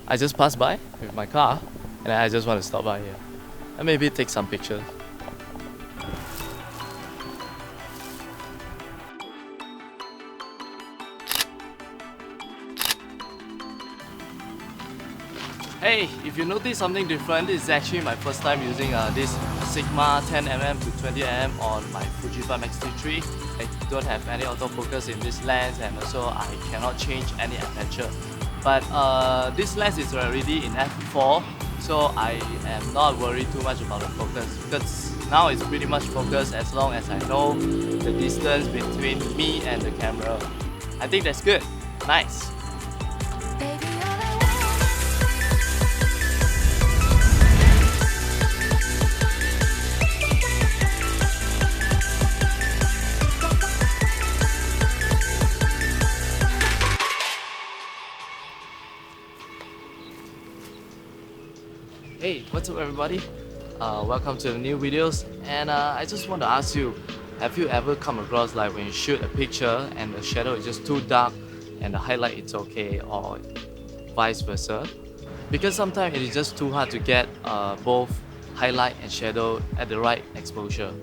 I just passed by with my car and I just want to stop by here and maybe take some pictures. Hey, if you notice something different, this is actually my first time using this Sigma 10mm to 20mm on my Fujifilm X-T3. I don't have any autofocus in this lens and also I cannot change any aperture. But this lens is already in f4, so I am not worried too much about the focus because now it's pretty much focused as long as I know the distance between me and the camera. I think that's good. Nice. Hey, what's up everybody? Welcome to the new videos, and I just want to ask you, have you ever come across like when you shoot a picture and the shadow is just too dark and the highlight is okay, or vice versa? Because sometimes it is just too hard to get both highlight and shadow at the right exposure.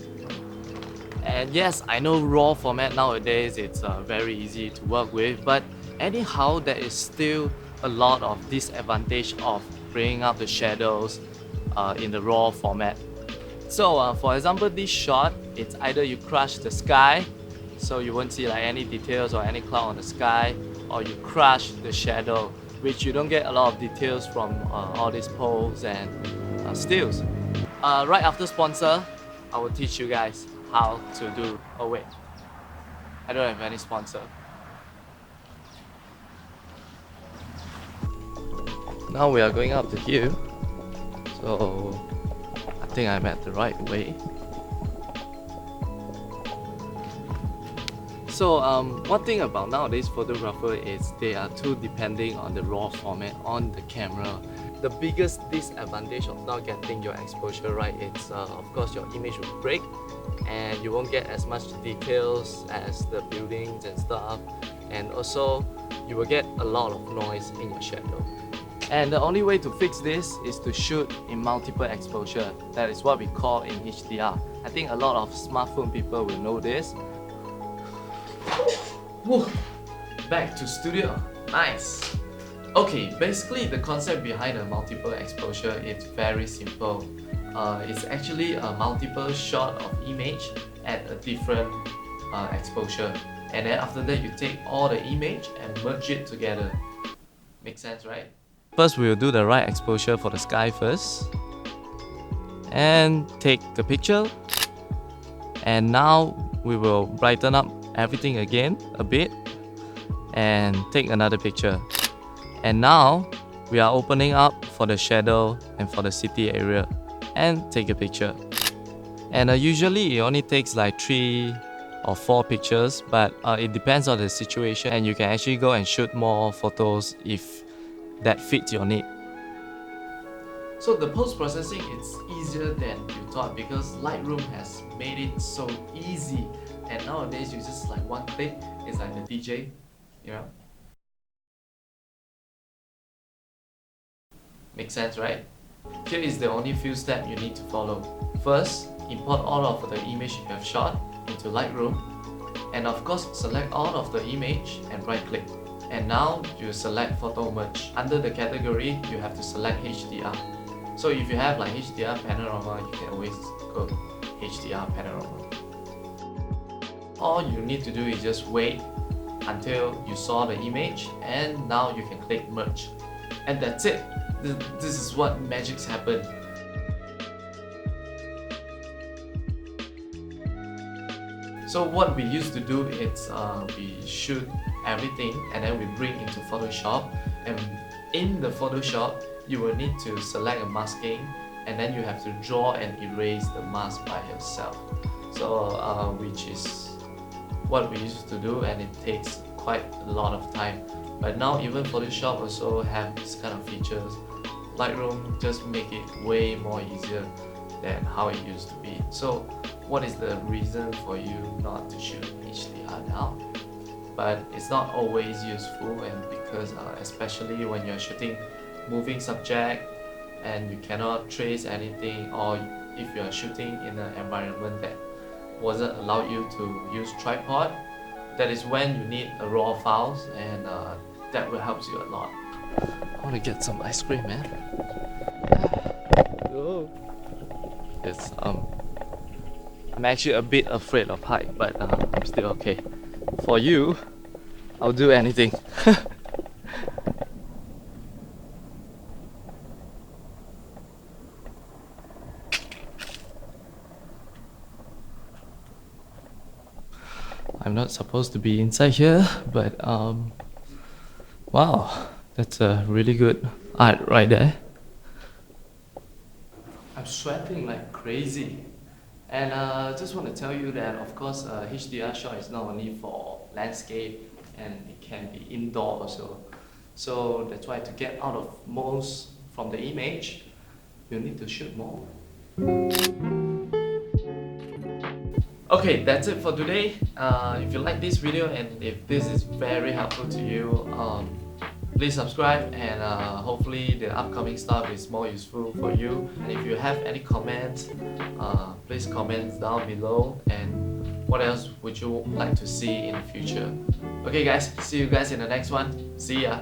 And yes, I know RAW format nowadays it's very easy to work with, but anyhow there is still a lot of disadvantage of bringing up the shadows in the RAW format. So for example, this shot, it's either you crush the sky so you won't see like any details or any cloud on the sky, or you crush the shadow, which you don't get a lot of details from all these poles and stills. Right after sponsor, I will teach you guys how to do. Oh wait, I don't have any sponsor. Now we are going up the hill, so I think I'm at the right way. So one thing about nowadays photographer is they are too depending on the RAW format on the camera. The biggest disadvantage of not getting your exposure right is of course your image will break and you won't get as much details as the buildings and stuff, and also you will get a lot of noise in your shadow. And the only way to fix this is to shoot in multiple exposure. That is what we call in HDR. I think a lot of smartphone people will know this. Woo. Back to studio. Nice. Okay, basically the concept behind a multiple exposure is very simple. It's actually a multiple shot of image at a different exposure. And then after that you take all the image and merge it together. Makes sense, right? First, we will do the right exposure for the sky first and take the picture, and now we will brighten up everything again a bit and take another picture. And now we are opening up for the shadow and for the city area and take a picture. And usually it only takes like 3 or 4 pictures, but it depends on the situation, and you can actually go and shoot more photos if that fits your need. So the post-processing is easier than you thought because Lightroom has made it so easy, and nowadays you just like one click, it's like the DJ, you know? Makes sense, right? Here is the only few steps you need to follow. First, import all of the image you have shot into Lightroom, and of course select all of the image and right click. And now you select photo merge. Under the category, you have to select HDR. So if you have like HDR panorama, you can always go HDR panorama. All you need to do is just wait until you saw the image, and now you can click merge. And that's it. This is what magics happen. So what we used to do is we shoot everything and then we bring into Photoshop, and in the Photoshop you will need to select a masking, and then you have to draw and erase the mask by yourself. So which is what we used to do, and it takes quite a lot of time. But now even Photoshop also have this kind of features. Lightroom just make it way more easier than how it used to be. So what is the reason for you not to shoot HDR now? But it's not always useful, and because especially when you're shooting moving subject and you cannot trace anything, or if you are shooting in an environment that wasn't allow you to use tripod, that is when you need a raw files, and that will help you a lot. I want to get some ice cream, man. Oh. It's I'm actually a bit afraid of height, but I'm still okay. For you, I'll do anything. I'm not supposed to be inside here, but wow, that's a really good art right there. I'm sweating like crazy. And just want to tell you that, of course, HDR shot is not only for landscape, and it can be indoor also. So that's why, to get out of most from the image, you need to shoot more. Okay, that's it for today. If you like this video and if this is very helpful to you, please subscribe, and hopefully the upcoming stuff is more useful for you. And if you have any comments, please comment down below, and what else would you like to see in the future. Okay guys, see you guys in the next one. See ya.